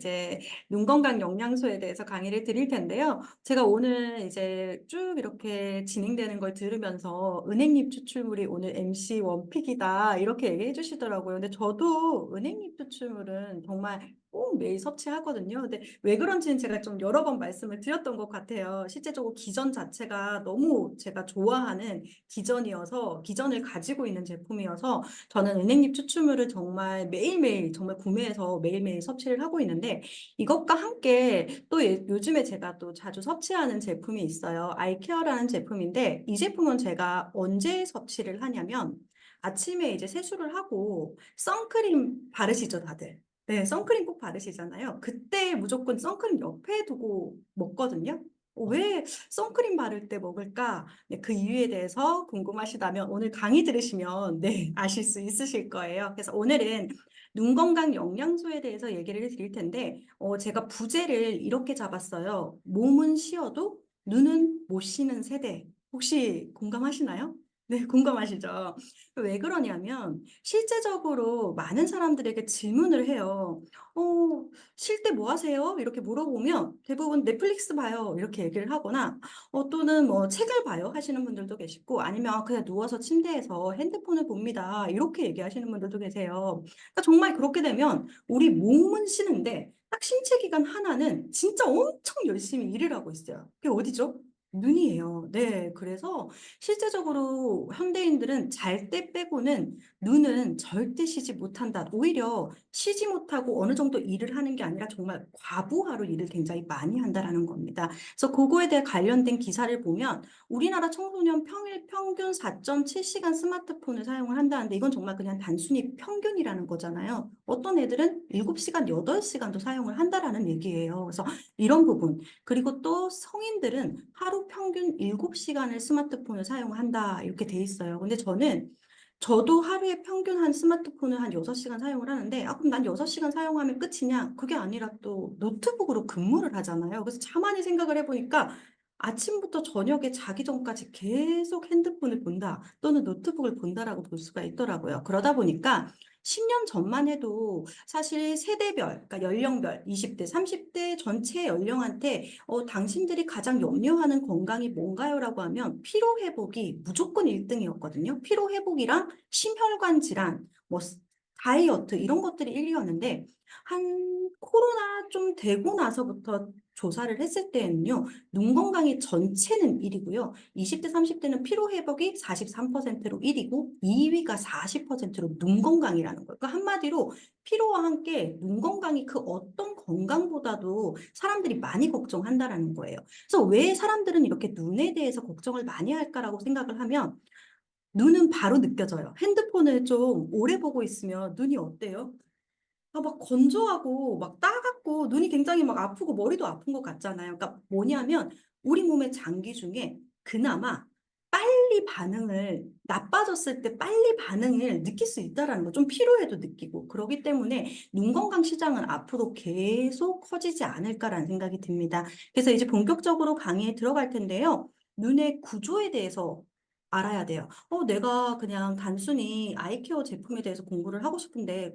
이제 눈 건강 영양소에 대해서 강의를 드릴 텐데요. 제가 오늘 이제 쭉 이렇게 진행되는 걸 들으면서 은행잎 추출물이 오늘 MC 원픽이다 이렇게 얘기해 주시더라고요. 근데 저도 은행잎 추출물은 정말 꼭 매일 섭취하거든요. 근데 왜 그런지는 제가 좀 여러 번 말씀을 드렸던 것 같아요. 실제적으로 기전 자체가 너무 제가 좋아하는 기전을 가지고 있는 제품이어서 저는 은행잎 추출물을 정말 매일매일 정말 구매해서 매일매일 섭취를 하고 있는데 이것과 함께 또 요즘에 제가 또 자주 섭취하는 제품이 있어요. 아이케어라는 제품인데 이 제품은 제가 언제 섭취를 하냐면 아침에 이제 세수를 하고 선크림 바르시죠, 다들. 네, 선크림 꼭 바르시잖아요. 그때 무조건 선크림 옆에 두고 먹거든요. 왜 선크림 바를 때 먹을까? 네, 그 이유에 대해서 궁금하시다면 오늘 강의 들으시면 네, 아실 수 있으실 거예요. 그래서 오늘은 눈 건강 영양소에 대해서 얘기를 드릴 텐데 제가 부제를 이렇게 잡았어요. 몸은 쉬어도 눈은 못 쉬는 세대. 혹시 공감하시나요? 네, 공감하시죠? 왜 그러냐면 실제적으로 많은 사람들에게 질문을 해요. 어, 쉴 때 뭐 하세요? 이렇게 물어보면 대부분 넷플릭스 봐요. 이렇게 얘기를 하거나 또는 뭐 책을 봐요 하시는 분들도 계시고 아니면 그냥 누워서 침대에서 핸드폰을 봅니다. 이렇게 얘기하시는 분들도 계세요. 그러니까 정말 그렇게 되면 우리 몸은 쉬는데 딱 신체 기관 하나는 진짜 엄청 열심히 일을 하고 있어요. 그게 어디죠? 눈이에요. 네. 그래서 실제적으로 현대인들은 잘 때 빼고는 눈은 절대 쉬지 못한다. 오히려 쉬지 못하고 어느 정도 일을 하는 게 아니라 정말 과부하로 일을 굉장히 많이 한다라는 겁니다. 그래서 그거에 대해 관련된 기사를 보면 우리나라 청소년 평일 평균 4.7시간 스마트폰을 사용을 한다는데 이건 정말 그냥 단순히 평균이라는 거잖아요. 어떤 애들은 7시간, 8시간도 사용을 한다라는 얘기예요. 그래서 이런 부분. 그리고 또 성인들은 하루 평균 7시간을 스마트폰을 사용한다. 이렇게 돼 있어요. 근데 저도 하루에 평균 한 스마트폰을 한 6시간 사용을 하는데, 그럼 난 6시간 사용하면 끝이냐? 그게 아니라 또 노트북으로 근무를 하잖아요. 그래서 가만히 생각을 해보니까 아침부터 저녁에 자기 전까지 계속 핸드폰을 본다 또는 노트북을 본다라고 볼 수가 있더라고요. 그러다 보니까 10년 전만 해도 사실 세대별, 그러니까 연령별 20대, 30대 전체 연령한테 당신들이 가장 염려하는 건강이 뭔가요? 라고 하면 피로 회복이 무조건 1등이었거든요. 피로 회복이랑 심혈관 질환, 뭐 다이어트 이런 것들이 1위였는데 한 코로나 좀 되고 나서부터 조사를 했을 때는요. 눈 건강이 전체는 1위고요. 20대, 30대는 피로 회복이 43%로 1위고 2위가 40%로 눈 건강이라는 거예요. 그러니까 한마디로 피로와 함께 눈 건강이 그 어떤 건강보다도 사람들이 많이 걱정한다라는 거예요. 그래서 왜 사람들은 이렇게 눈에 대해서 걱정을 많이 할까라고 생각을 하면 눈은 바로 느껴져요. 핸드폰을 좀 오래 보고 있으면 눈이 어때요? 막 건조하고 막 따갑고 눈이 굉장히 막 아프고 머리도 아픈 것 같잖아요. 그러니까 뭐냐면 우리 몸의 장기 중에 그나마 빨리 반응을 나빠졌을 때 빨리 반응을 느낄 수 있다라는 거. 좀 피로해도 느끼고 그러기 때문에 눈 건강 시장은 앞으로 계속 커지지 않을까라는 생각이 듭니다. 그래서 이제 본격적으로 강의에 들어갈 텐데요. 눈의 구조에 대해서 알아야 돼요. 내가 그냥 단순히 아이케어 제품에 대해서 공부를 하고 싶은데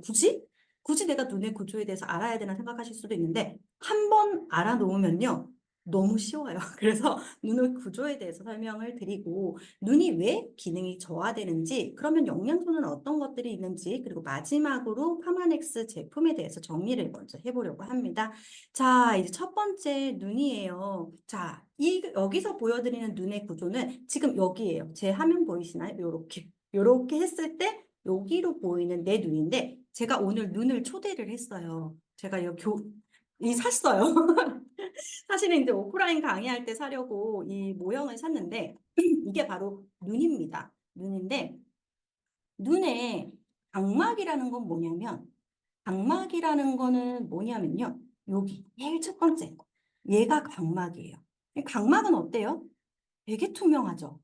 굳이 내가 눈의 구조에 대해서 알아야 되나 생각하실 수도 있는데 한 번 알아놓으면요. 너무 쉬워요. 그래서 눈의 구조에 대해서 설명을 드리고 눈이 왜 기능이 저하되는지 그러면 영양소는 어떤 것들이 있는지 그리고 마지막으로 파마넥스 제품에 대해서 정리를 먼저 해보려고 합니다. 자, 이제 첫 번째 눈이에요. 자, 여기서 보여드리는 눈의 구조는 지금 여기에요. 제 화면 보이시나요? 요렇게 했을 때 여기로 보이는 내 눈인데 제가 오늘 눈을 초대를 했어요. 제가 샀어요. 사실은 이제 오프라인 강의할 때 사려고 이 모형을 샀는데 이게 바로 눈입니다. 눈인데 눈에 각막이라는 건 뭐냐면 각막이라는 거는 뭐냐면요. 여기 제일 첫 번째 얘가 각막이에요. 각막은 어때요? 되게 투명하죠.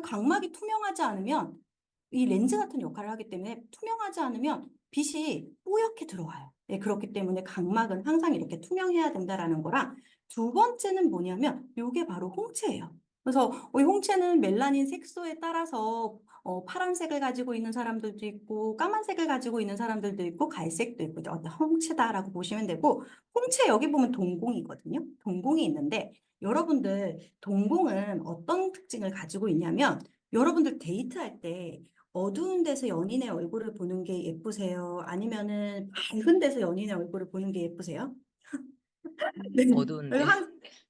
각막이 투명하지 않으면 이 렌즈 같은 역할을 하기 때문에 투명하지 않으면 빛이 뽀얗게 들어와요. 네, 그렇기 때문에 각막은 항상 이렇게 투명해야 된다라는 거랑 두 번째는 뭐냐면 이게 바로 홍채예요. 그래서 이 홍채는 멜라닌 색소에 따라서 파란색을 가지고 있는 사람들도 있고 까만색을 가지고 있는 사람들도 있고 갈색도 있고 홍채다라고 보시면 되고 홍채 여기 보면 동공이거든요. 동공이 있는데 여러분들 동공은 어떤 특징을 가지고 있냐면 여러분들 데이트할 때 어두운 데서 연인의 얼굴을 보는 게 예쁘세요? 아니면은 밝은 데서 연인의 얼굴을 보는 게 예쁘세요? 네. 어두운데.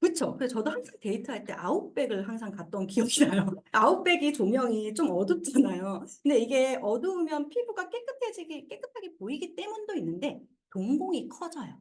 그쵸. 그래서 저도 항상 데이트할 때 아웃백을 항상 갔던 기억이 나요. 아웃백이 조명이 좀 어둡잖아요. 근데 이게 어두우면 피부가 깨끗하게 보이기 때문도 있는데 동공이 커져요.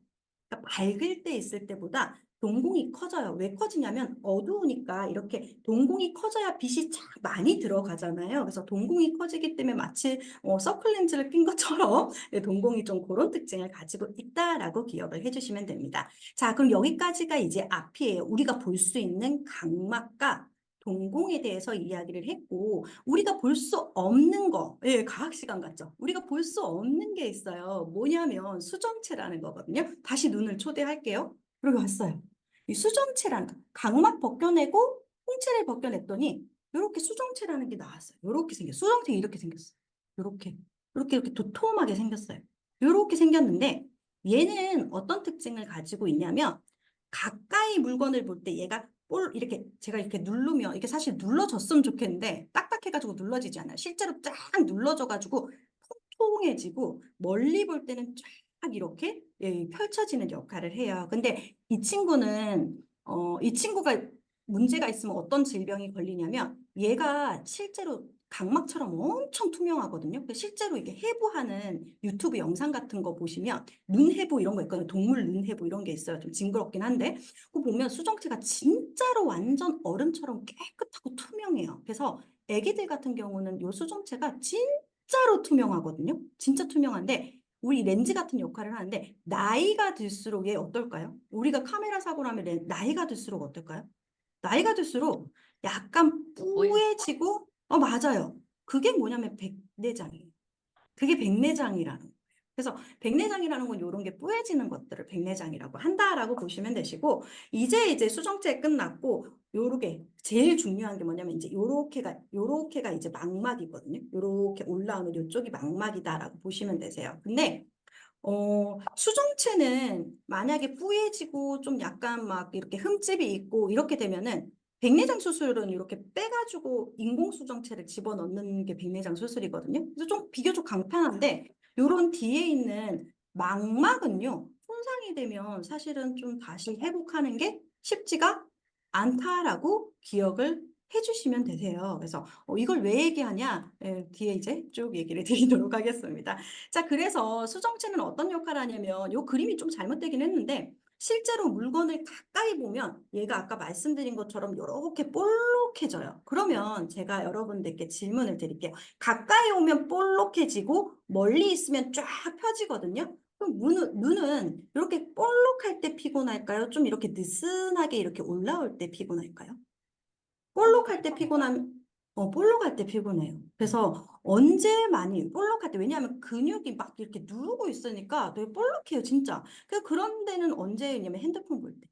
그러니까 밝을 때 있을 때보다 동공이 커져요. 왜 커지냐면 어두우니까 이렇게 동공이 커져야 빛이 쫙 많이 들어가잖아요. 그래서 동공이 커지기 때문에 마치 서클렌즈를 낀 것처럼 동공이 좀 그런 특징을 가지고 있다라고 기억을 해주시면 됩니다. 자, 그럼 여기까지가 이제 앞이에요. 우리가 볼 수 있는 각막과 동공에 대해서 이야기를 했고, 우리가 볼 수 없는 거, 예, 과학 시간 같죠? 우리가 볼 수 없는 게 있어요. 뭐냐면 수정체라는 거거든요. 다시 눈을 초대할게요. 여기 왔어요. 이 수정체라는 거, 각막 벗겨내고 홍채를 벗겨냈더니 이렇게 수정체라는 게 나왔어요. 이렇게 생겼어요. 수정체 이렇게 생겼어요. 이렇게 도톰하게 생겼어요. 이렇게 생겼는데 얘는 어떤 특징을 가지고 있냐면 가까이 물건을 볼 때 얘가 이렇게 제가 이렇게 누르면 이게 사실 눌러졌으면 좋겠는데 딱딱해가지고 눌러지지 않아요. 실제로 쫙 눌러져가지고 통통해지고 멀리 볼 때는 쫙 이렇게 예, 펼쳐지는 역할을 해요. 근데 이 친구가 문제가 있으면 어떤 질병이 걸리냐면 얘가 실제로 각막처럼 엄청 투명하거든요. 실제로 이게 해부하는 유튜브 영상 같은 거 보시면 눈 해부 이런 거 있거든요. 동물 눈 해부 이런 게 있어요. 좀 징그럽긴 한데 그거 보면 수정체가 진짜로 완전 얼음처럼 깨끗하고 투명해요. 그래서 애기들 같은 경우는 요 수정체가 진짜로 투명하거든요. 진짜 투명한데 우리 렌즈 같은 역할을 하는데 나이가 들수록 얘 어떨까요? 우리가 카메라 사고를 하면 나이가 들수록 어떨까요? 나이가 들수록 약간 뽀얀. 뿌해지고, 맞아요. 그게 뭐냐면 백내장이에요. 그게 백내장이라는 거예요. 그래서 백내장이라는 건 이런 게 뿌해지는 것들을 백내장이라고 한다라고 보시면 되시고, 이제 수정체 끝났고, 요렇게 제일 중요한 게 뭐냐면 이제 요렇게가 이제 망막이거든요. 요렇게 올라오는 요쪽이 망막이다라고 보시면 되세요. 근데 수정체는 만약에 뿌얘지고 좀 약간 막 이렇게 흠집이 있고 이렇게 되면은 백내장 수술은 이렇게 빼가지고 인공수정체를 집어넣는 게 백내장 수술이거든요. 그래서 좀 비교적 간편한데 요런 뒤에 있는 망막은요, 손상이 되면 사실은 좀 다시 회복하는 게 쉽지가 않다라고 기억을 해주시면 되세요. 그래서 이걸 왜 얘기하냐? 뒤에 이제 쭉 얘기를 드리도록 하겠습니다. 자, 그래서 수정체는 어떤 역할을 하냐면 요 그림이 좀 잘못되긴 했는데 실제로 물건을 가까이 보면 얘가 아까 말씀드린 것처럼 이렇게 볼록해져요. 그러면 제가 여러분들께 질문을 드릴게요. 가까이 오면 볼록해지고 멀리 있으면 쫙 펴지거든요. 그럼 눈은 이렇게 볼록할 때 피곤할까요? 좀 이렇게 느슨하게 이렇게 올라올 때 피곤할까요? 볼록할 때 피곤함, 볼록할 때 피곤해요. 그래서 언제 많이 볼록할 때, 왜냐하면 근육이 막 이렇게 누르고 있으니까 되게 볼록해요, 진짜. 그런 데는 언제냐면 핸드폰 볼 때.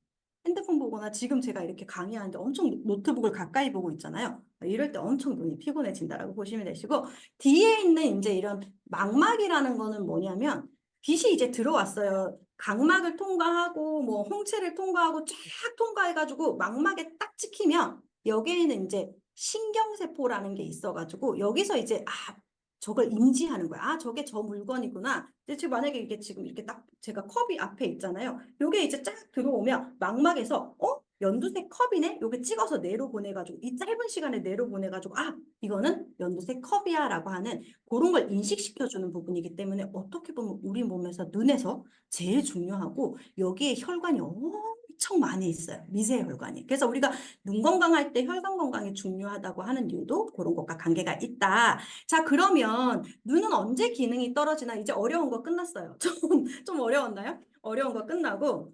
핸드폰 보거나 지금 제가 이렇게 강의하는데 엄청 노트북을 가까이 보고 있잖아요. 이럴 때 엄청 눈이 피곤해진다라고 보시면 되시고, 뒤에 있는 이제 이런 망막이라는 거는 뭐냐면, 빛이 이제 들어왔어요. 각막을 통과하고, 뭐, 홍채를 통과하고, 쫙 통과해가지고, 망막에 딱 찍히면, 여기에는 이제 신경세포라는 게 있어가지고 여기서 이제 저걸 인지하는 거야. 저게 저 물건이구나. 근데 지금 만약에 이게 지금 이렇게 딱 제가 컵이 앞에 있잖아요. 요게 이제 쫙 들어오면 막막에서 연두색 컵이네? 요게 찍어서 내로 보내가지고 이 짧은 시간에 내로 보내가지고 이거는 연두색 컵이야라고 하는 그런 걸 인식시켜주는 부분이기 때문에 어떻게 보면 우리 몸에서 눈에서 제일 중요하고 여기에 혈관이 엄청 많이 있어요. 미세 혈관이. 그래서 우리가 눈 건강할 때 혈관 건강이 중요하다고 하는 이유도 그런 것과 관계가 있다. 자, 그러면 눈은 언제 기능이 떨어지나? 이제 어려운 거 끝났어요. 좀 어려웠나요? 어려운 거 끝나고.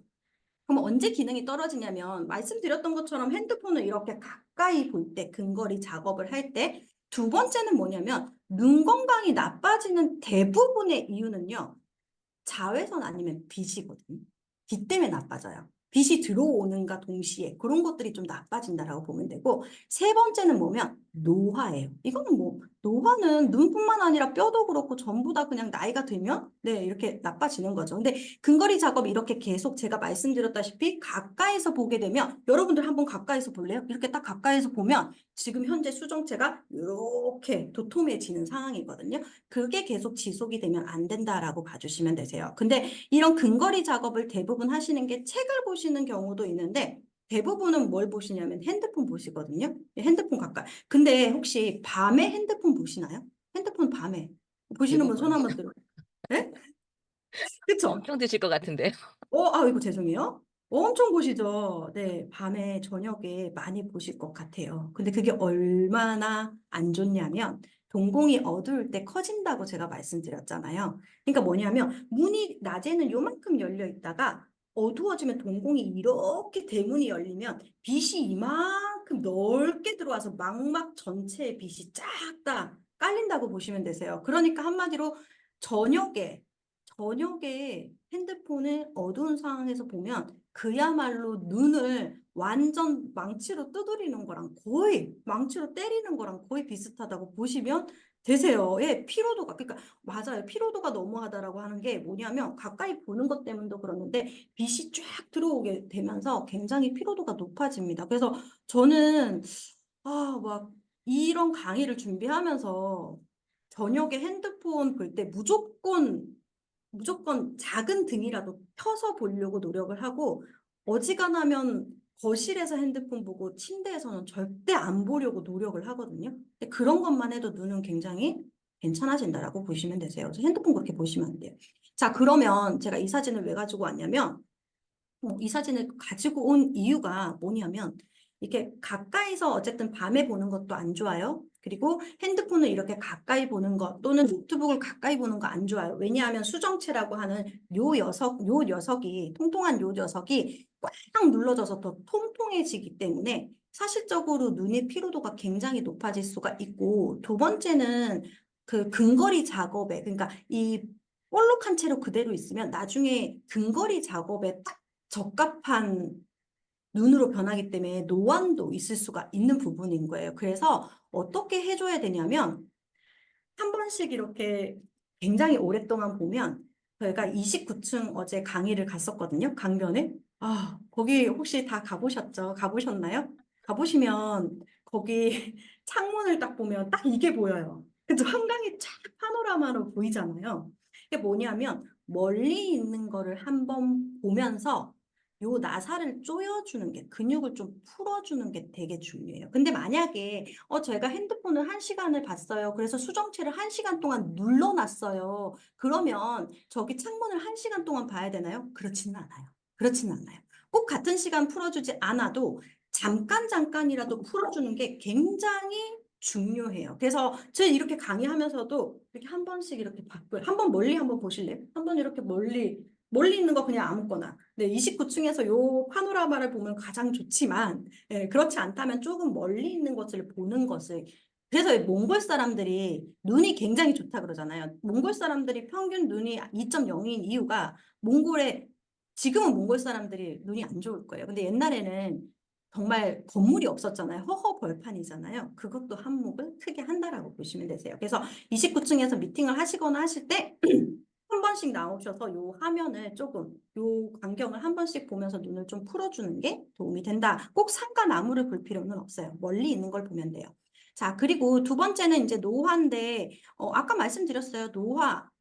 그럼 언제 기능이 떨어지냐면 말씀드렸던 것처럼 핸드폰을 이렇게 가까이 볼 때, 근거리 작업을 할 때, 두 번째는 뭐냐면 눈 건강이 나빠지는 대부분의 이유는요. 자외선 아니면 빛이거든요. 빛 때문에 나빠져요. 빛이 들어오는가 동시에 그런 것들이 좀 나빠진다라고 보면 되고, 세 번째는 뭐면 노화예요. 이거는 뭐 노화는 눈뿐만 아니라 뼈도 그렇고 전부 다 그냥 나이가 들면 네 이렇게 나빠지는 거죠. 근데 근거리 작업 이렇게 계속 제가 말씀드렸다시피 가까이서 보게 되면, 여러분들 한번 가까이서 볼래요? 이렇게 딱 가까이서 보면 지금 현재 수정체가 이렇게 도톰해지는 상황이거든요. 그게 계속 지속이 되면 안 된다라고 봐주시면 되세요. 근데 이런 근거리 작업을 대부분 하시는 게 책을 보시는 경우도 있는데, 대부분은 뭘 보시냐면 핸드폰 보시거든요. 핸드폰 가까이. 근데 혹시 밤에 핸드폰 보시나요? 핸드폰 밤에 보시는 분 손 대부분. 한번 들어. 네? 그쵸? 엄청 드실 것 같은데요. 아이고, 죄송해요. 엄청 보시죠. 네, 밤에, 저녁에 많이 보실 것 같아요. 근데 그게 얼마나 안 좋냐면, 동공이 어두울 때 커진다고 제가 말씀드렸잖아요. 그러니까 뭐냐면, 문이 낮에는 요만큼 열려 있다가, 어두워지면 동공이 이렇게 대문이 열리면, 빛이 이만큼 넓게 들어와서 망막 전체에 빛이 쫙 다 깔린다고 보시면 되세요. 그러니까 한마디로, 저녁에 핸드폰을 어두운 상황에서 보면 그야말로 눈을 완전 망치로 두드리는 거랑 거의, 망치로 때리는 거랑 거의 비슷하다고 보시면 되세요. 예, 피로도가, 그러니까 맞아요. 피로도가 너무하다라고 하는 게 뭐냐면 가까이 보는 것 때문도 그러는데 빛이 쫙 들어오게 되면서 굉장히 피로도가 높아집니다. 그래서 저는 막 이런 강의를 준비하면서 저녁에 핸드폰 볼 때 무조건 작은 등이라도 펴서 보려고 노력을 하고, 어지간하면 거실에서 핸드폰 보고 침대에서는 절대 안 보려고 노력을 하거든요. 근데 그런 것만 해도 눈은 굉장히 괜찮아진다라고 보시면 되세요. 그래서 핸드폰 그렇게 보시면 안 돼요. 자, 그러면 제가 이 사진을 왜 가지고 왔냐면, 이 사진을 가지고 온 이유가 뭐냐면, 이렇게 가까이서 어쨌든 밤에 보는 것도 안 좋아요. 그리고 핸드폰을 이렇게 가까이 보는 것 또는 노트북을 가까이 보는 거 안 좋아요. 왜냐하면 수정체라고 하는 요 녀석이, 통통한 요 녀석이 꽉 눌러져서 더 통통해지기 때문에 사실적으로 눈의 피로도가 굉장히 높아질 수가 있고, 두 번째는 그 근거리 작업에, 그러니까 이 볼록한 채로 그대로 있으면 나중에 근거리 작업에 딱 적합한 눈으로 변하기 때문에 노안도 있을 수가 있는 부분인 거예요. 그래서 어떻게 해줘야 되냐면, 한 번씩 이렇게 굉장히 오랫동안 보면, 저희가 29층 어제 강의를 갔었거든요. 강변에. 거기 혹시 다 가보셨죠? 가보셨나요? 가보시면 거기 창문을 딱 보면 딱 이게 보여요. 그죠? 한강이 쫙 파노라마로 보이잖아요. 이게 뭐냐면 멀리 있는 거를 한번 보면서 요 나사를 조여주는 게, 근육을 좀 풀어주는 게 되게 중요해요. 근데 만약에 제가 핸드폰을 1시간을 봤어요. 그래서 수정체를 1시간 동안 눌러놨어요. 그러면 저기 창문을 1시간 동안 봐야 되나요? 그렇지는 않아요. 그렇지는 않아요. 꼭 같은 시간 풀어주지 않아도 잠깐이라도 풀어주는 게 굉장히 중요해요. 그래서 제가 이렇게 강의하면서도 이렇게 한 번씩 이렇게 바꿔요. 한번 멀리 한번 보실래요? 한번 이렇게 멀리 있는 거 그냥 아무거나. 네, 29층에서 요 파노라마를 보면 가장 좋지만, 그렇지 않다면 조금 멀리 있는 것을 보는 것을. 그래서 몽골 사람들이 눈이 굉장히 좋다 그러잖아요. 몽골 사람들이 평균 눈이 2.0인 이유가, 지금은 몽골 사람들이 눈이 안 좋을 거예요. 근데 옛날에는 정말 건물이 없었잖아요. 허허 벌판이잖아요. 그것도 한몫을 크게 한다라고 보시면 되세요. 그래서 29층에서 미팅을 하시거나 하실 때 한 번씩 나오셔서 요 화면을 조금, 요 광경을 한 번씩 보면서 눈을 좀 풀어주는 게 도움이 된다. 꼭 상가 나무를 볼 필요는 없어요. 멀리 있는 걸 보면 돼요. 자, 그리고 두 번째는 이제 노화인데, 아까 말씀드렸어요.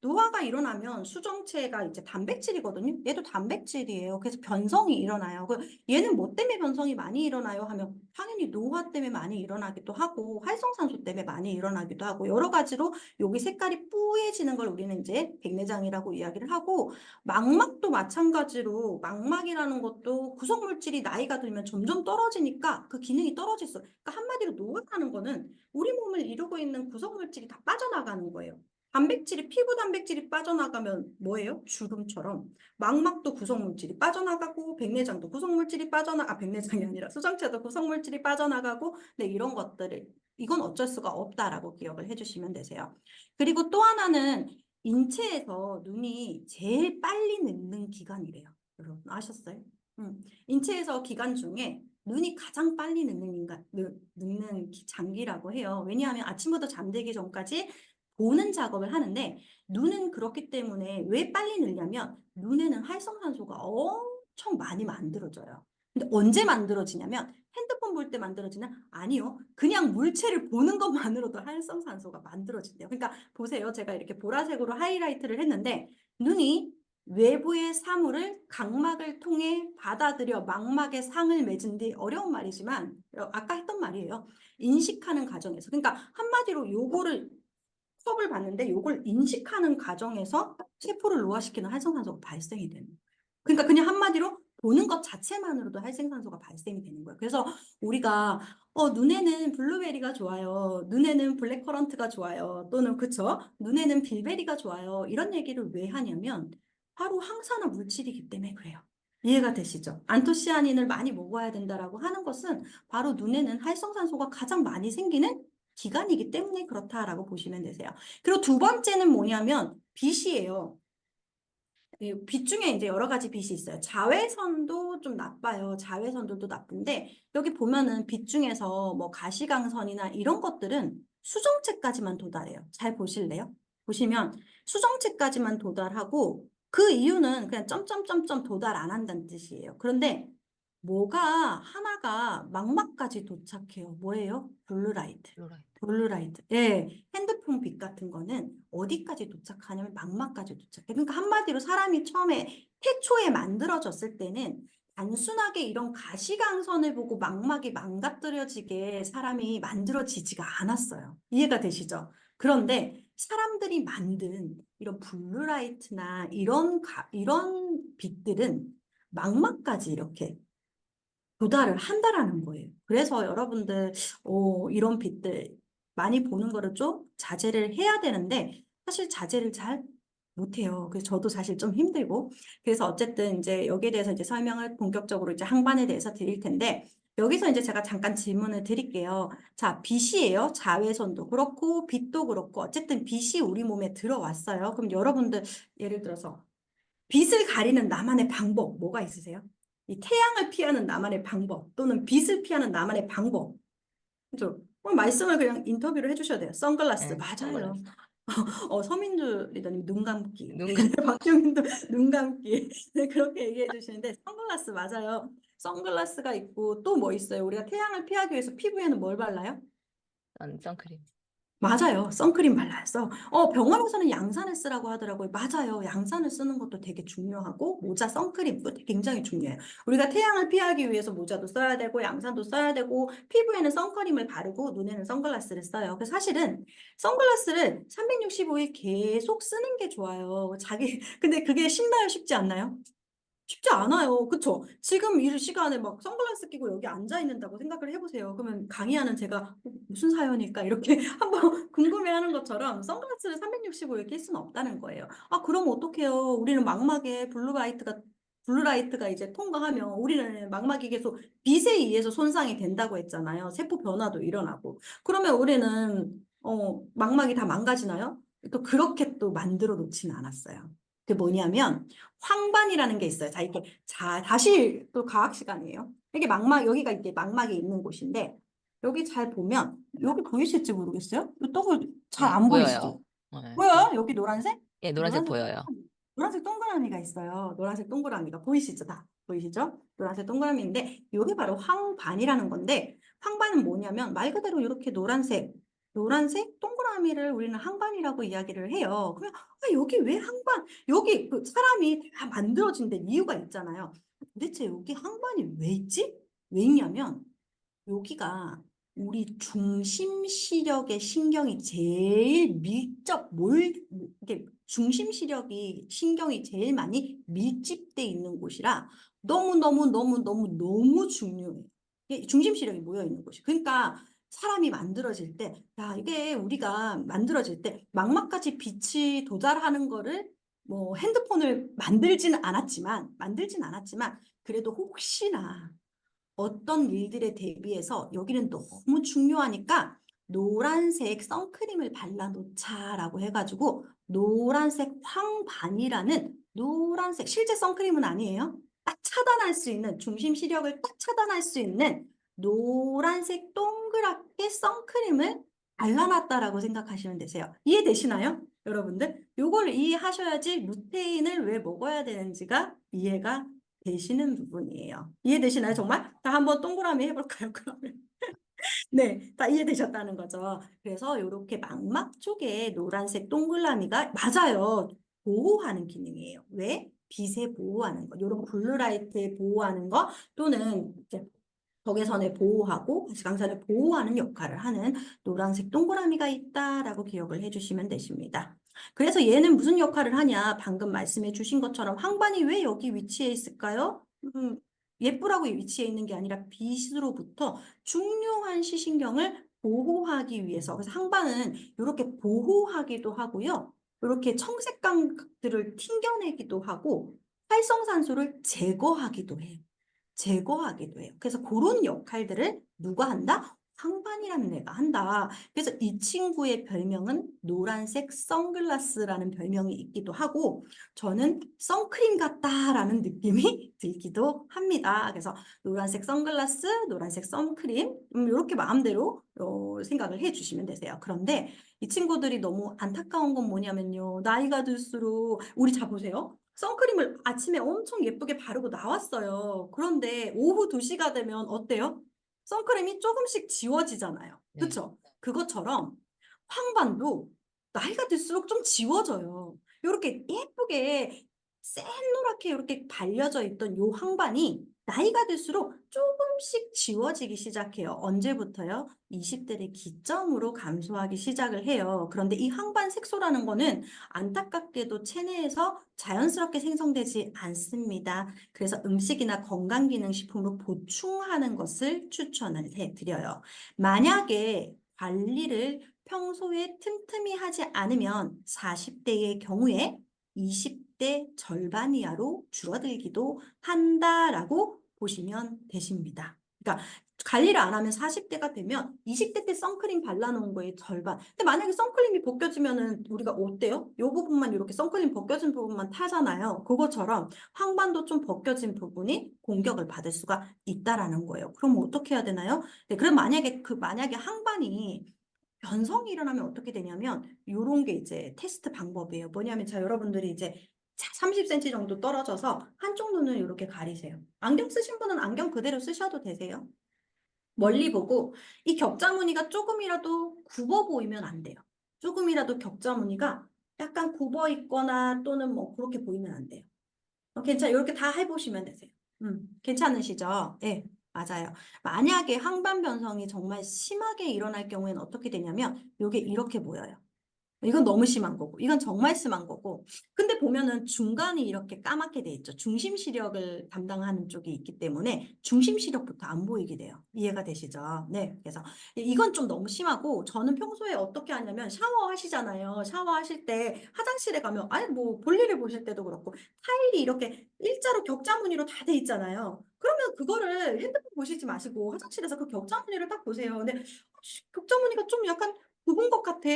노화가 일어나면 수정체가 이제 단백질이거든요. 얘도 단백질이에요. 그래서 변성이 일어나요. 얘는 뭐 때문에 변성이 많이 일어나요? 하면 당연히 노화 때문에 많이 일어나기도 하고, 활성산소 때문에 많이 일어나기도 하고, 여러 가지로 여기 색깔이 뿌얘지는 걸 우리는 이제 백내장이라고 이야기를 하고, 망막도 마찬가지로, 망막이라는 것도 구성물질이 나이가 들면 점점 떨어지니까 그 기능이 떨어졌어요. 그러니까 한마디로 노화라는 거는 우리 몸을 이루고 있는 구성물질이 다 빠져나가는 거예요. 피부 단백질이 빠져나가면 뭐예요? 주름처럼. 망막도 구성물질이 빠져나가고, 백내장도 구성물질이 백내장이 아니라 수정체도 구성물질이 빠져나가고, 네, 이런 것들을, 이건 어쩔 수가 없다라고 기억을 해주시면 되세요. 그리고 또 하나는 인체에서 눈이 제일 빨리 늙는 기관이래요. 여러분 아셨어요? 인체에서 기관 중에 눈이 가장 빨리 늙는 장기라고 해요. 왜냐하면 아침부터 잠들기 전까지 보는 작업을 하는데 눈은 그렇기 때문에 왜 빨리 늙냐면 눈에는 활성산소가 엄청 많이 만들어져요. 근데 언제 만들어지냐면 핸드폰 볼 때 만들어지나? 아니요. 그냥 물체를 보는 것만으로도 활성산소가 만들어진대요. 그러니까 보세요. 제가 이렇게 보라색으로 하이라이트를 했는데 눈이 외부의 사물을 각막을 통해 받아들여 망막에 상을 맺은 뒤 어려운 말이지만 아까 했던 말이에요. 인식하는 과정에서. 그러니까 한마디로 요거를 수업을 봤는데 요걸 인식하는 과정에서 세포를 노화시키는 활성산소가 발생이 되는 거예요. 그러니까 그냥 한마디로 보는 것 자체만으로도 활성산소가 발생이 되는 거예요. 그래서 우리가 눈에는 블루베리가 좋아요. 눈에는 블랙커런트가 좋아요. 또는 그쵸? 눈에는 빌베리가 좋아요. 이런 얘기를 왜 하냐면 바로 항산화 물질이기 때문에 그래요. 이해가 되시죠? 안토시아닌을 많이 먹어야 된다라고 하는 것은 바로 눈에는 활성산소가 가장 많이 생기는 기간이기 때문에 그렇다라고 보시면 되세요. 그리고 두 번째는 뭐냐면 빛이에요. 빛 중에 이제 여러 가지 빛이 있어요. 자외선도 좀 나빠요. 자외선들도 나쁜데 여기 보면은 빛 중에서 뭐 가시광선이나 이런 것들은 수정체까지만 도달해요. 잘 보실래요? 보시면 수정체까지만 도달하고 그 이유는 그냥 점점점점 도달 안 한다는 뜻이에요. 그런데 뭐가 하나가 망막까지 도착해요. 뭐예요? 블루라이트. 로라이. 블루라이트. 예, 핸드폰 빛 같은 거는 어디까지 도착하냐면 망막까지 도착해. 그러니까 한마디로 사람이 처음에 태초에 만들어졌을 때는 단순하게 이런 가시광선을 보고 망막이 망가뜨려지게 사람이 만들어지지가 않았어요. 이해가 되시죠? 그런데 사람들이 만든 이런 블루라이트나 이런 빛들은 망막까지 이렇게 도달을 한다라는 거예요. 그래서 여러분들 이런 빛들 많이 보는 거를 좀 자제를 해야 되는데 사실 자제를 잘 못해요. 그래서 저도 사실 좀 힘들고 그래서 어쨌든 이제 여기에 대해서 이제 설명을 본격적으로 이제 항반에 대해서 드릴 텐데 여기서 이제 제가 잠깐 질문을 드릴게요. 자, 빛이에요. 자외선도 그렇고 빛도 그렇고 어쨌든 빛이 우리 몸에 들어왔어요. 그럼 여러분들 예를 들어서 빛을 가리는 나만의 방법 뭐가 있으세요? 이 태양을 피하는 나만의 방법 또는 빛을 피하는 나만의 방법. 그죠? 말씀을 그냥 인터뷰를 해주셔야 돼요. 선글라스 네, 맞아요. 선글라스. 서민주 리더님 눈 감기. 눈 감. 박정민도 눈 감기. 네, 그렇게 얘기해 주시는데 선글라스 맞아요. 선글라스가 있고 또 뭐 있어요? 우리가 태양을 피하기 위해서 피부에는 뭘 발라요? 선크림. 맞아요. 선크림 발라서. 병원에서는 양산을 쓰라고 하더라고요. 맞아요. 양산을 쓰는 것도 되게 중요하고, 모자, 선크림도 굉장히 중요해요. 우리가 태양을 피하기 위해서 모자도 써야 되고, 양산도 써야 되고, 피부에는 선크림을 바르고, 눈에는 선글라스를 써요. 그래서 사실은 선글라스를 365일 계속 쓰는 게 좋아요. 근데 그게 쉽나요? 쉽지 않나요? 쉽지 않아요. 그쵸? 지금 이 시간에 막 선글라스 끼고 여기 앉아 있는다고 생각을 해보세요. 그러면 강의하는 제가 무슨 사연일까? 이렇게 한번 궁금해하는 것처럼 선글라스를 365일 낄 수는 없다는 거예요. 아, 그럼 어떡해요? 우리는 망막에 블루라이트가 이제 통과하면 우리는 망막이 계속 빛에 의해서 손상이 된다고 했잖아요. 세포 변화도 일어나고. 그러면 우리는, 망막이 다 망가지나요? 또 그렇게 또 만들어 놓지는 않았어요. 그 뭐냐면, 황반이라는 게 있어요. 다시 또 과학 시간이에요. 여기가 이제 망막이 있는 곳인데, 여기 잘 보면, 여기 보이실지 모르겠어요? 이 떡을 잘 네, 안 보이시죠? 보여요. 네, 보여요? 여기 노란색? 예, 노란색 노란색 보여요. 동그라미. 노란색 동그라미가 있어요. 노란색 동그라미가 보이시죠? 다 보이시죠? 노란색 동그라미인데, 이게 바로 황반이라는 건데, 황반은 뭐냐면, 말 그대로 이렇게 노란색 동그라미를 우리는 항반이라고 이야기를 해요. 그러면, 여기 왜 항반? 여기 그 사람이 다 만들어진 데 이유가 있잖아요. 도대체 여기 항반이 왜 있지? 왜 있냐면, 여기가 우리 중심 시력의 신경이 제일 이게 중심 시력이 신경이 제일 많이 밀집돼 있는 곳이라 너무 중요해요. 이게 중심 시력이 모여 있는 곳이. 그러니까 사람이 만들어질 때, 야, 이게 우리가 만들어질 때 망막까지 빛이 도달하는 거를 뭐 핸드폰을 만들진 않았지만 그래도 혹시나 어떤 일들에 대비해서 여기는 너무 중요하니까 노란색 선크림을 발라놓자라고 해가지고 노란색 황반이라는 노란색 실제 선크림은 아니에요. 딱 차단할 차단할 수 있는, 중심 시력을 딱 차단할 수 있는 노란색 동그랗게 선크림을 발라놨다라고 생각하시면 되세요. 이해되시나요? 여러분들? 요걸 이해하셔야지 루테인을 왜 먹어야 되는지가 이해가 되시는 부분이에요. 이해되시나요, 정말? 자, 한번 동그라미 해볼까요, 그러면? 네, 다 이해되셨다는 거죠. 그래서 이렇게 망막 쪽에 노란색 동그라미가 맞아요. 보호하는 기능이에요. 왜? 빛에 보호하는 거. 이런 블루라이트에 보호하는 거 또는 이제 적외선에 보호하고 가시광선을 보호하는 역할을 하는 노란색 동그라미가 있다라고 기억을 해주시면 되십니다. 그래서 얘는 무슨 역할을 하냐? 방금 말씀해 주신 것처럼 황반이 왜 여기 위치해 있을까요? 예쁘라고 위치해 있는 게 아니라 빛으로부터 중요한 시신경을 보호하기 위해서. 그래서 항반은 이렇게 보호하기도 하고요. 이렇게 청색광들을 튕겨내기도 하고 활성산소를 제거하기도 해요. 제거하기도 해요. 그래서 그런 역할들을 누가 한다? 황반이라는 애가 한다. 그래서 이 친구의 별명은 노란색 선글라스라는 별명이 있기도 하고 저는 선크림 같다라는 느낌이 들기도 합니다. 그래서 노란색 선글라스, 노란색 선크림 이렇게 마음대로 생각을 해주시면 되세요. 그런데 이 친구들이 너무 안타까운 건 뭐냐면요. 나이가 들수록 우리 자 보세요. 선크림을 아침에 엄청 예쁘게 바르고 나왔어요. 그런데 오후 2시가 되면 어때요? 선크림이 조금씩 지워지잖아요. 네. 그렇죠? 그것처럼 황반도 나이가 들수록 좀 지워져요. 이렇게 예쁘게 샛노랗게 이렇게 발려져 있던 요 황반이 나이가 들수록 조금씩 지워지기 시작해요. 언제부터요? 20대를 기점으로 감소하기 시작을 해요. 그런데 이 황반 색소라는 거는 안타깝게도 체내에서 자연스럽게 생성되지 않습니다. 그래서 음식이나 건강기능식품으로 보충하는 것을 추천을 해드려요. 만약에 관리를 평소에 틈틈이 하지 않으면 40대의 경우에 20대 절반 이하로 줄어들기도 한다라고 보시면 되십니다. 그러니까 관리를 안 하면 40대가 되면 20대 때 선크림 발라놓은 거의 절반. 근데 만약에 선크림이 벗겨지면은 우리가 어때요? 이 부분만 이렇게 선크림 벗겨진 부분만 타잖아요. 그것처럼 황반도 좀 벗겨진 부분이 공격을 받을 수가 있다라는 거예요. 그럼 어떻게 해야 되나요? 네, 그럼 만약에 황반이 변성이 일어나면 어떻게 되냐면 요런 게 이제 테스트 방법이에요. 뭐냐면 자 여러분들이 이제 30cm 정도 떨어져서 한쪽 눈을 이렇게 가리세요. 안경 쓰신 분은 안경 그대로 쓰셔도 되세요. 멀리 보고 이 격자 무늬가 조금이라도 굽어 보이면 안 돼요. 조금이라도 격자 무늬가 약간 굽어 있거나 또는 뭐 그렇게 보이면 안 돼요. 이렇게 다 해보시면 되세요. 괜찮으시죠? 네, 맞아요. 만약에 항반 변성이 정말 심하게 일어날 경우에는 어떻게 되냐면 이게 이렇게 보여요. 이건 너무 심한 거고, 이건 정말 심한 거고. 근데 보면은 중간이 이렇게 까맣게 돼 있죠. 중심 시력을 담당하는 쪽이 있기 때문에 중심 시력부터 안 보이게 돼요. 이해가 되시죠? 네. 그래서 이건 좀 너무 심하고, 저는 평소에 어떻게 하냐면 샤워하시잖아요. 샤워하실 때 화장실에 가면, 아니 뭐 볼일을 보실 때도 그렇고, 타일이 이렇게 일자로 격자 무늬로 다 돼 있잖아요. 그러면 그거를 핸드폰 보시지 마시고 화장실에서 그 격자 무늬를 딱 보세요. 근데 격자 무늬가 좀 약간 굽은 것 같아.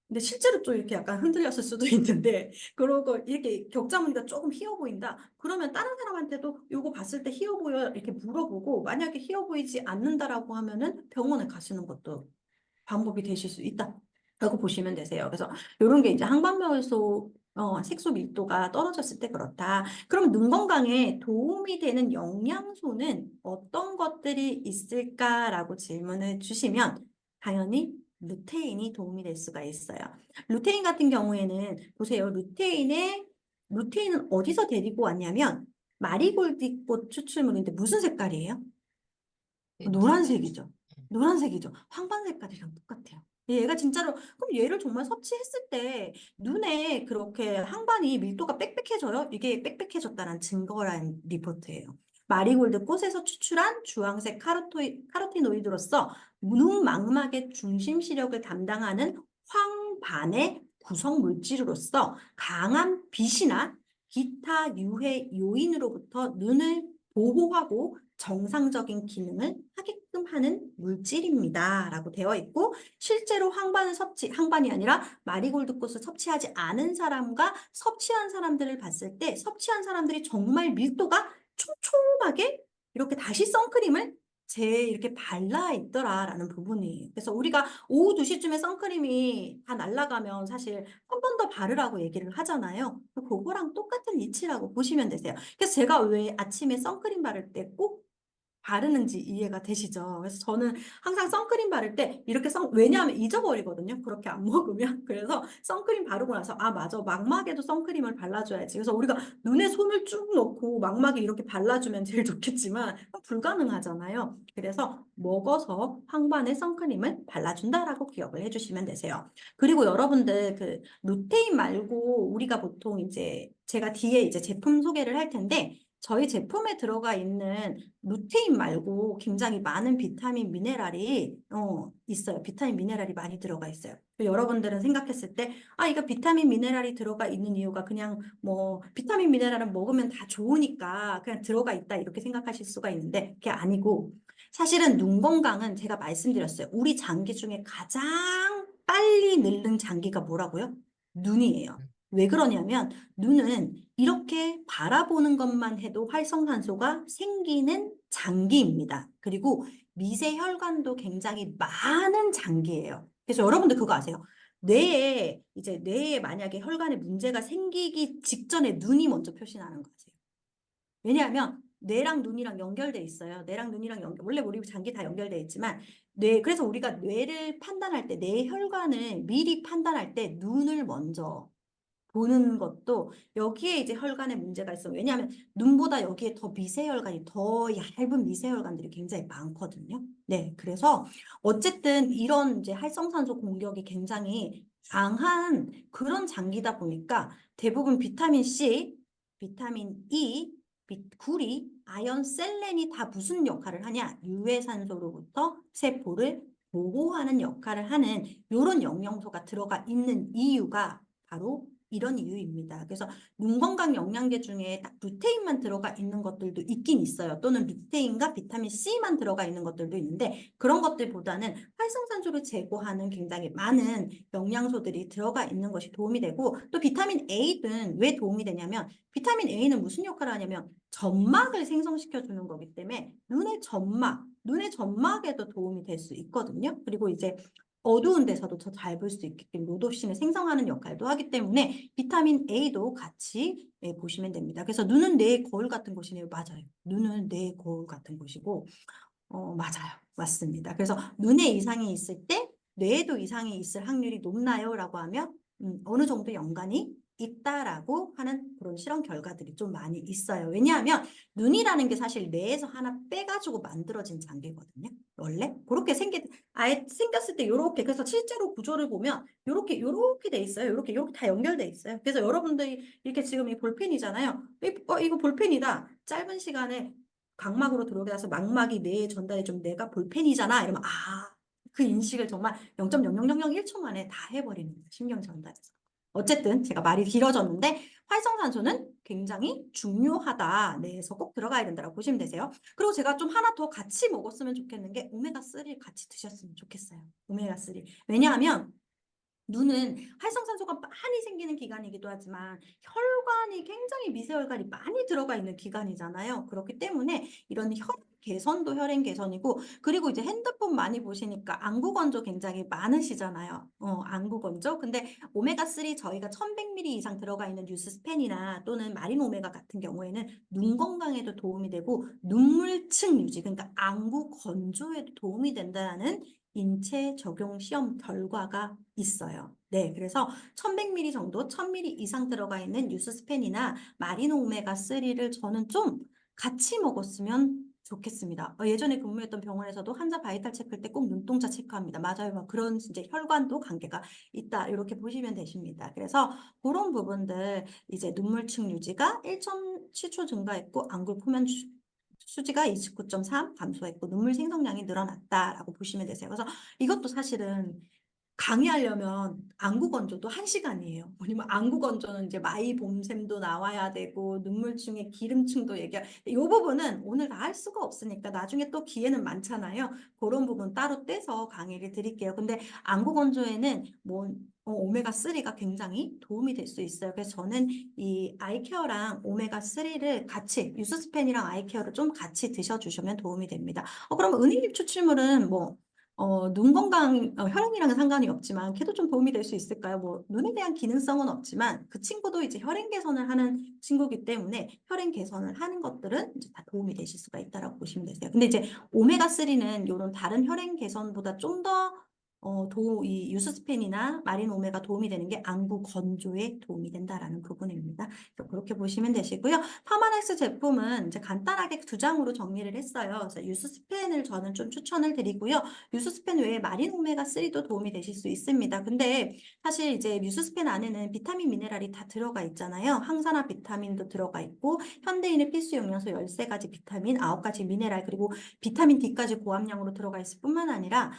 근데 실제로 좀 이렇게 약간 흔들렸을 수도 있는데 그러고 이렇게 격자 무늬가 조금 휘어 보인다. 그러면 다른 사람한테도 이거 봤을 때 휘어 보여 이렇게 물어보고 만약에 휘어 보이지 않는다라고 하면은 병원에 가시는 것도 방법이 되실 수 있다라고 보시면 되세요. 그래서 이런 게 이제 항반변소 색소 밀도가 떨어졌을 때 그렇다. 그럼 눈 건강에 도움이 되는 영양소는 어떤 것들이 있을까라고 질문을 주시면 당연히 루테인이 도움이 될 수가 있어요. 루테인 같은 경우에는 보세요. 루테인은 어디서 데리고 왔냐면 마리골드꽃 추출물인데 무슨 색깔이에요? 흰색. 노란색이죠. 노란색이죠. 황반 색깔이랑 똑같아요. 얘가 진짜로 그럼 얘를 정말 섭취했을 때 눈에 그렇게 황반이 밀도가 빽빽해져요? 이게 빽빽해졌다는 증거란 리포트예요. 마리골드 꽃에서 추출한 주황색 카로티노이드로서 눈망막의 중심 시력을 담당하는 황반의 구성 물질로서 강한 빛이나 기타 유해 요인으로부터 눈을 보호하고 정상적인 기능을 하게끔 하는 물질입니다. 라고 되어 있고 실제로 항반이 아니라 마리골드꽃을 섭취하지 않은 사람과 섭취한 사람들을 봤을 때 섭취한 사람들이 정말 밀도가 꼼꼼하게 이렇게 다시 선크림을 이렇게 발라 있더라라는 부분이에요. 그래서 우리가 오후 2시쯤에 선크림이 다 날아가면 사실 한 번 더 바르라고 얘기를 하잖아요. 그거랑 똑같은 이치라고 보시면 되세요. 그래서 제가 왜 아침에 선크림 바를 때 꼭 바르는지 이해가 되시죠? 그래서 저는 항상 선크림 바를 때 이렇게 왜냐하면 잊어버리거든요. 그렇게 안 먹으면. 그래서 선크림 바르고 나서 아, 맞아. 망막에도 선크림을 발라줘야지. 그래서 우리가 눈에 손을 쭉 넣고 망막에 이렇게 발라주면 제일 좋겠지만 불가능하잖아요. 그래서 먹어서 황반에 선크림을 발라준다라고 기억을 해주시면 되세요. 그리고 여러분들 그 루테인 말고 우리가 보통 이제 제가 뒤에 이제 제품 소개를 할 텐데 저희 제품에 들어가 있는 루테인 말고 굉장히 많은 비타민 미네랄이 있어요. 비타민 미네랄이 많이 들어가 있어요. 여러분들은 생각했을 때 아, 이거 비타민 미네랄이 들어가 있는 이유가 그냥 뭐 비타민 미네랄은 먹으면 다 좋으니까 그냥 들어가 있다 이렇게 생각하실 수가 있는데 그게 아니고 사실은 눈 건강은 제가 말씀드렸어요. 우리 장기 중에 가장 빨리 늙는 장기가 뭐라고요? 눈이에요. 왜 그러냐면 눈은 이렇게 바라보는 것만 해도 활성산소가 생기는 장기입니다. 그리고 미세혈관도 굉장히 많은 장기예요. 그래서 여러분들 그거 아세요? 뇌에 만약에 혈관에 문제가 생기기 직전에 눈이 먼저 표시나는 거 아세요? 왜냐하면 뇌랑 눈이랑 연결돼 있어요. 뇌랑 눈이랑 원래 우리 장기 다 연결돼 있지만 그래서 우리가 뇌를 판단할 때, 뇌 혈관을 미리 판단할 때 눈을 먼저 보는 것도 여기에 이제 혈관에 문제가 있어요. 왜냐하면 눈보다 여기에 더 미세혈관이 더 얇은 미세혈관들이 굉장히 많거든요. 네, 그래서 어쨌든 이런 이제 활성산소 공격이 굉장히 강한 그런 장기다 보니까 대부분 비타민 C, 비타민 E, 구리, 아연, 셀렌이 다 무슨 역할을 하냐? 유해산소로부터 세포를 보호하는 역할을 하는 이런 영양소가 들어가 있는 이유가 바로 이런 이유입니다. 그래서 눈 건강 영양제 중에 딱 루테인만 들어가 있는 것들도 있긴 있어요. 또는 루테인과 비타민 C만 들어가 있는 것들도 있는데 그런 것들보다는 활성산소를 제거하는 굉장히 많은 영양소들이 들어가 있는 것이 도움이 되고 또 비타민 A는 왜 도움이 되냐면 비타민 A는 무슨 역할을 하냐면 점막을 생성시켜 주는 거기 때문에 눈의 점막에도 도움이 될 수 있거든요. 그리고 이제 어두운 데서도 더 잘 볼 수 있게끔 로도신을 생성하는 역할도 하기 때문에 비타민 A도 같이 보시면 됩니다. 그래서 눈은 뇌의 거울 같은 곳이네요. 맞아요. 눈은 뇌의 거울 같은 곳이고 맞아요. 맞습니다. 그래서 눈에 이상이 있을 때 뇌에도 이상이 있을 확률이 높나요? 라고 하면 어느 정도 연관이 있다라고 하는 그런 실험 결과들이 좀 많이 있어요. 왜냐하면 눈이라는 게 사실 뇌에서 하나 빼가지고 만들어진 장기거든요. 원래 그렇게 아예 생겼을 때 요렇게 그래서 실제로 구조를 보면 요렇게 돼 있어요. 요렇게 다 연결돼 있어요. 그래서 여러분들이 이렇게 지금 이 볼펜이잖아요. 이거 볼펜이다. 짧은 시간에 각막으로 들어오게 돼서 망막이 뇌에 전달해 좀 내가 볼펜이잖아. 이러면 그 인식을 정말 0.0001초 만에 다 해버리는 거예요. 신경 전달해서. 어쨌든 제가 말이 길어졌는데 활성산소는 굉장히 중요하다. 뇌에서 꼭 들어가야 된다고 보시면 되세요. 그리고 제가 좀 하나 더 같이 먹었으면 좋겠는 게 오메가3를 같이 드셨으면 좋겠어요. 오메가3. 왜냐하면 눈은 활성산소가 많이 생기는 기관이기도 하지만 혈관이 굉장히 미세혈관이 많이 들어가 있는 기관이잖아요. 그렇기 때문에 이런 혈 개선도 혈행 개선이고 그리고 이제 핸드폰 많이 보시니까 안구 건조 굉장히 많으시잖아요. 안구 건조. 근데 오메가3 저희가 1100ml 이상 들어가 있는 뉴스스펜이나 또는 마린 오메가 같은 경우에는 눈 건강에도 도움이 되고 눈물층 유지 그러니까 안구 건조에도 도움이 된다는 인체 적용 시험 결과가 있어요. 네, 그래서 1100ml 정도, 1000ml 이상 들어가 있는 뉴스스펜이나 마리노 오메가3를 저는 좀 같이 먹었으면 좋겠습니다. 예전에 근무했던 병원에서도 환자 바이탈 체크할 때 꼭 눈동자 체크합니다. 맞아요. 막 그런 이제 혈관도 관계가 있다. 이렇게 보시면 되십니다. 그래서 그런 부분들 이제 눈물층 유지가 1.7초 증가했고 안구 표면 수지가 29.3 감소했고 눈물 생성량이 늘어났다라고 보시면 되세요. 그래서 이것도 사실은 강의하려면 안구 건조도 1시간이에요. 왜냐면 안구 건조는 이제 마이 봄샘도 나와야 되고 눈물층에 기름층도 얘기할 이 부분은 오늘 다 할 수가 없으니까 나중에 또 기회는 많잖아요. 그런 부분 따로 떼서 강의를 드릴게요. 근데 안구 건조에는 뭐 오메가3가 굉장히 도움이 될 수 있어요. 그래서 저는 이 아이케어랑 오메가3를 같이 유스스펜이랑 아이케어를 좀 같이 드셔주시면 도움이 됩니다. 그럼 은행잎 추출물은 뭐 눈 건강, 혈행이랑은 상관이 없지만 걔도 좀 도움이 될 수 있을까요? 뭐 눈에 대한 기능성은 없지만 그 친구도 이제 혈행 개선을 하는 친구이기 때문에 혈행 개선을 하는 것들은 이제 다 도움이 되실 수가 있다라고 보시면 되세요. 근데 이제 오메가3는 이런 다른 혈행 개선보다 좀 더 이 유스스펜이나 마린 오메가 도움이 되는 게 안구 건조에 도움이 된다라는 부분입니다. 그래서 그렇게 보시면 되시고요. 파마넥스 제품은 이제 간단하게 두 장으로 정리를 했어요. 그래서 유스스펜을 저는 좀 추천을 드리고요. 유스스펜 외에 마린 오메가3도 도움이 되실 수 있습니다. 근데 사실 이제 유스스펜 안에는 비타민 미네랄이 다 들어가 있잖아요. 항산화 비타민도 들어가 있고 현대인의 필수 영양소 13가지 비타민, 9가지 미네랄 그리고 비타민 D까지 고함량으로 들어가 있을 뿐만 아니라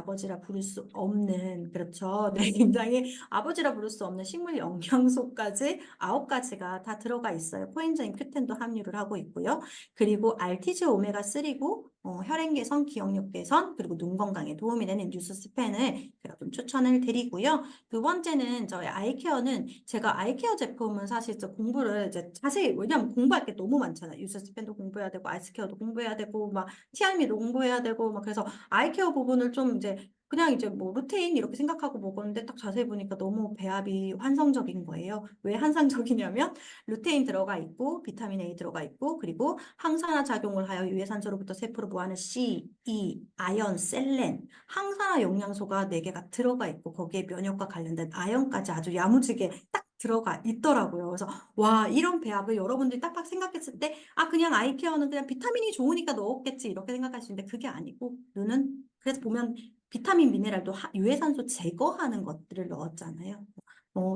아버지라 부를 수 없는 그렇죠. 네, 굉장히 아버지라 부를 수 없는 식물 영양소까지 9가지가 다 들어가 있어요. 코엔자임 큐텐도 함유를 하고 있고요. 그리고 RTG 오메가3고 혈행 개선, 기억력 개선, 그리고 눈 건강에 도움이 되는 뉴스 스펜을 제가 좀 추천을 드리고요. 두 번째는 저희 아이케어는 제가 아이케어 제품은 사실 저 공부를 이제 자세히 왜냐면 공부할 게 너무 많잖아요. 뉴스 스펜도 공부해야 되고 아이스케어도 공부해야 되고 막 티알미도 공부해야 되고 막 그래서 아이케어 부분을 좀 이제 그냥 이제 뭐 루테인 이렇게 생각하고 먹었는데 딱 자세히 보니까 너무 배합이 환상적인 거예요. 왜 환상적이냐면 루테인 들어가 있고 비타민 A 들어가 있고 그리고 항산화 작용을 하여 유해산소로부터 세포로 보하는 C, E, 아연, 셀렌 항산화 영양소가 4개가 들어가 있고 거기에 면역과 관련된 아연까지 아주 야무지게 딱 들어가 있더라고요. 그래서 와 이런 배합을 여러분들이 딱딱 생각했을 때 아 그냥 아이케어는 그냥 비타민이 좋으니까 넣었겠지 이렇게 생각하시는데 그게 아니고 눈은 그래서 보면 비타민 미네랄도 유해산소 제거하는 것들을 넣었잖아요.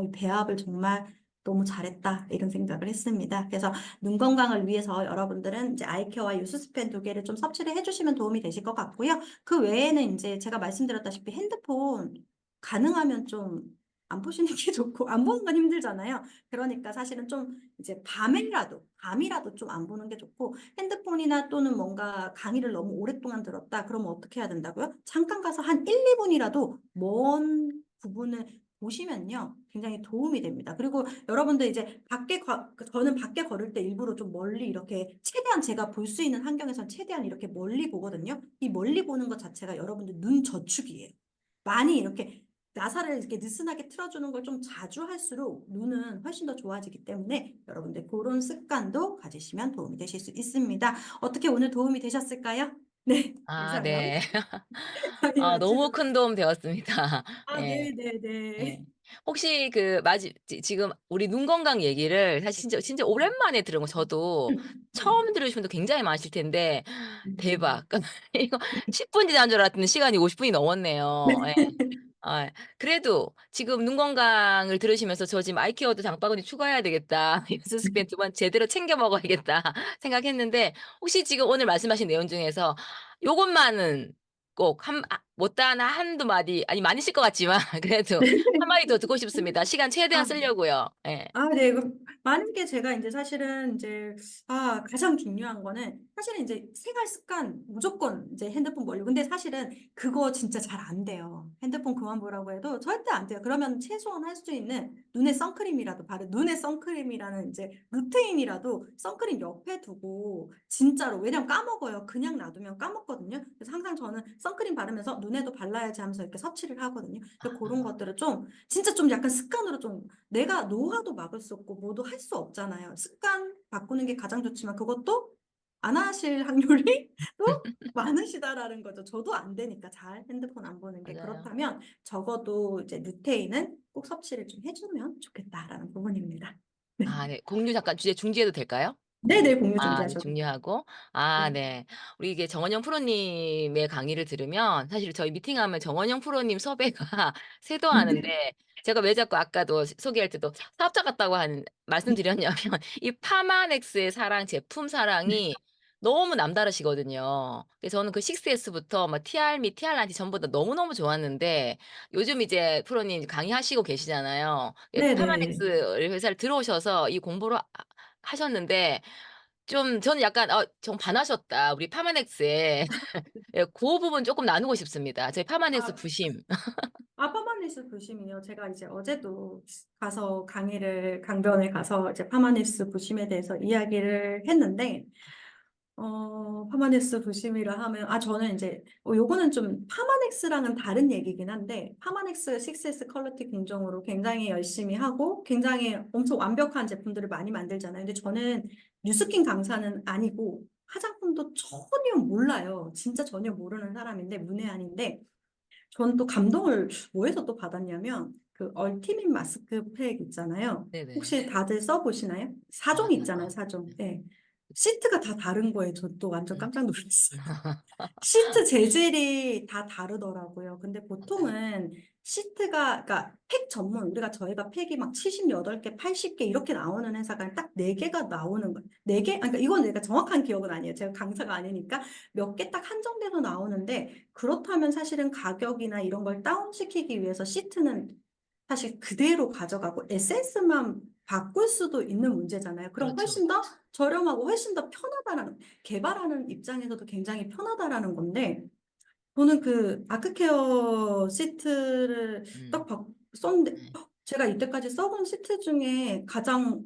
이 배합을 정말 너무 잘했다 이런 생각을 했습니다. 그래서 눈 건강을 위해서 여러분들은 이제 아이케어와 유수스펜 2개를 좀 섭취를 해주시면 도움이 되실 것 같고요. 그 외에는 이제 제가 말씀드렸다시피 핸드폰 가능하면 좀 안 보시는 게 좋고 안 보는 건 힘들잖아요. 그러니까 사실은 좀 이제 밤이라도 좀 안 보는 게 좋고 핸드폰이나 또는 뭔가 강의를 너무 오랫동안 들었다. 그러면 어떻게 해야 된다고요? 잠깐 가서 한 1, 2분이라도 먼 부분을 보시면요. 굉장히 도움이 됩니다. 그리고 여러분들 이제 저는 밖에 걸을 때 일부러 좀 멀리 이렇게 최대한 제가 볼 수 있는 환경에선 최대한 이렇게 멀리 보거든요. 이 멀리 보는 것 자체가 여러분들 눈 저축이에요. 많이 이렇게 나사를 이렇게 느슨하게 틀어주는 걸 좀 자주 할수록 눈은 훨씬 더 좋아지기 때문에 여러분들 그런 습관도 가지시면 도움이 되실 수 있습니다. 어떻게 오늘 도움이 되셨을까요? 네, 아 이상으로 네. 강의 너무 마치도록. 큰 도움 되었습니다. 아, 예. 예. 네네네. 혹시 그 마지 지금 우리 눈 건강 얘기를 사실 진짜 오랜만에 들은 거 저도 처음 들으신 분도 굉장히 많으실 텐데 대박. 이거 10분 지난 줄 알았더니 시간이 50 분이 넘었네요. 예. 아 그래도 지금 눈 건강을 들으시면서 '저 지금 아이케어도 장바구니 추가해야 되겠다. 연수스펜 2번 제대로 챙겨 먹어야겠다.' 생각했는데 혹시 지금 오늘 말씀하신 내용 중에서 요것만은 꼭 못다한 한두 마디 아니 많으실 것 같지만 그래도 한 마디 더 듣고 싶습니다. 시간 최대한 아, 쓰려고요. 예. 아, 네. 많은 게 제가 이제 사실은 이제, 가장 중요한 거는 사실은 이제 생활 습관 무조건 이제 핸드폰 멀리. 근데 사실은 그거 진짜 잘 안 돼요. 핸드폰 그만 보라고 해도 절대 안 돼요. 그러면 최소한 할 수 있는 눈에 선크림이라는 이제 루테인이라도 선크림 옆에 두고 진짜로. 왜냐면 까먹어요. 그냥 놔두면 까먹거든요. 그래서 항상 저는 선크림 바르면서 눈에도 발라야지 하면서 이렇게 섭취를 하거든요. 그래서 그런 아 것들을 좀 진짜 좀 약간 습관으로 좀 내가 노화도 막을 수 없고 뭐도 할 수 없잖아요. 습관 바꾸는 게 가장 좋지만 그것도 안 하실 확률이 또 많으시다라는 거죠. 저도 안 되니까 잘 핸드폰 안 보는 게 맞아요. 그렇다면 적어도 이제 루테인은 꼭 섭취를 좀 해주면 좋겠다라는 부분입니다. 네. 네. 공유 잠깐 주제 중지해도 될까요? 네네, 공유 네. 중지하셔도. 중요하고. 네. 네. 우리 이게 정원영 프로님의 강의를 들으면 사실 저희 미팅하면 정원영 프로님 섭외가 쇄도하는데 제가 왜 자꾸 아까도 소개할 때도 사업자 같다고 말씀드렸냐면 이 파마넥스의 사랑, 제품 사랑이 너무 남다르시거든요. 그래서 저는 그 6S부터 뭐 TR 및 TR90 전부 다 너무너무 좋았는데 요즘 이제 프로님 강의하시고 계시잖아요. 예, 네네. 파마넥스 회사를 들어오셔서 이 공부를 하셨는데 좀 저는 약간 '좀 반하셨다. 우리 파마넥스에.' 예, 고 부분 조금 나누고 싶습니다. 저희 파마넥스 아, 부심. 파마니스 부심이요. 제가 이제 어제도 가서 강변에 가서 이제 파마니스 부심에 대해서 이야기를 했는데, 파마넥스 부심이라 하면, 저는 이제, 요거는 좀 파마넥스랑은 다른 얘기긴 한데, 파마넥스 6S 퀄리티 공정으로 굉장히 열심히 하고, 굉장히 엄청 완벽한 제품들을 많이 만들잖아요. 근데 저는 뉴스킨 강사는 아니고, 화장품도 전혀 몰라요. 진짜 전혀 모르는 사람인데, 문외한인데, 저는 또 감동을 뭐에서 또 받았냐면, 그 얼티밋 마스크팩 있잖아요. 네네. 혹시 다들 써보시나요? 아, 4종 있잖아요, 4종. 네. 시트가 다 다른 거에 저 또 완전 음. 깜짝 놀랐어요. 시트 재질이 다 다르더라고요. 근데 맞아요. 보통은 시트가, 그러니까 팩 전문, 저희가 팩이 막 78개, 80개 이렇게 나오는 회사가 딱 4개가 나오는 거예요. 4개? 그러니까 이건 내가 정확한 기억은 아니에요. 제가 강사가 아니니까 몇 개 딱 한정돼서 나오는데, 그렇다면 사실은 가격이나 이런 걸 다운시키기 위해서 시트는 사실 그대로 가져가고 에센스만 바꿀 수도 있는 문제잖아요. 그럼 그렇죠. 훨씬 더 저렴하고 훨씬 더 편하다라는, 개발하는 입장에서도 굉장히 편하다라는 건데, 저는 그 아크케어 시트를 음. 썼는데, 네. 제가 이때까지 써본 시트 중에 가장,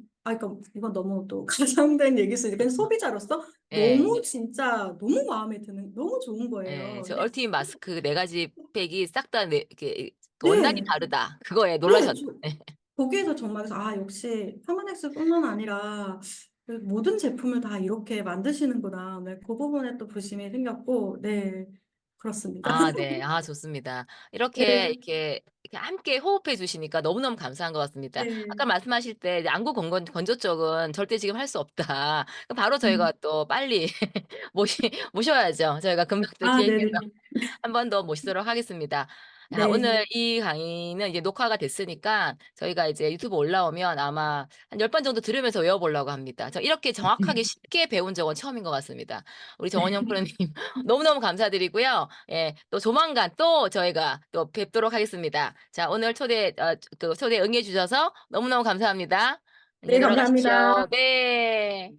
이건 너무 또 가장된 얘기일 수 있는데, 소비자로서 예. 너무 진짜 너무 마음에 드는, 너무 좋은 예. 거예요. 저 근데, 얼티밋 마스크 4 가지 팩이 싹 다 네 이렇게 그 원단이 네, 다르다. 그거에 네, 놀라셨 네. 거기에서 정말, 그래서 역시 파마넥스뿐만 아니라 그 모든 제품을 다 이렇게 만드시는구나. 네, 그 부분에 또 부심이 생겼고, 네, 그렇습니다. 아, 네. 아, 좋습니다. 이렇게 네, 이렇게 함께 호흡해 주시니까 너무너무 감사한 것 같습니다. 네. 아까 말씀하실 때 안구 건조 쪽은 절대 지금 할 수 없다. 그럼 바로 음. 저희가 또 빨리 모셔야죠. 저희가 금방 또 기회 되면 네네. 한 번 더 모시도록 하겠습니다. 야, 네. 오늘 이 강의는 이제 녹화가 됐으니까 저희가 이제 유튜브 올라오면 아마 한 10번 정도 들으면서 외워보려고 합니다. 저 이렇게 정확하게 쉽게 배운 적은 처음인 것 같습니다. 우리 정원영 프로님 너무너무 감사드리고요. 예, 또 조만간 또 저희가 또 뵙도록 하겠습니다. 자, 오늘 초대 응해 주셔서 너무너무 감사합니다. 안녕히 네, 들어가십시오. 감사합니다. 네.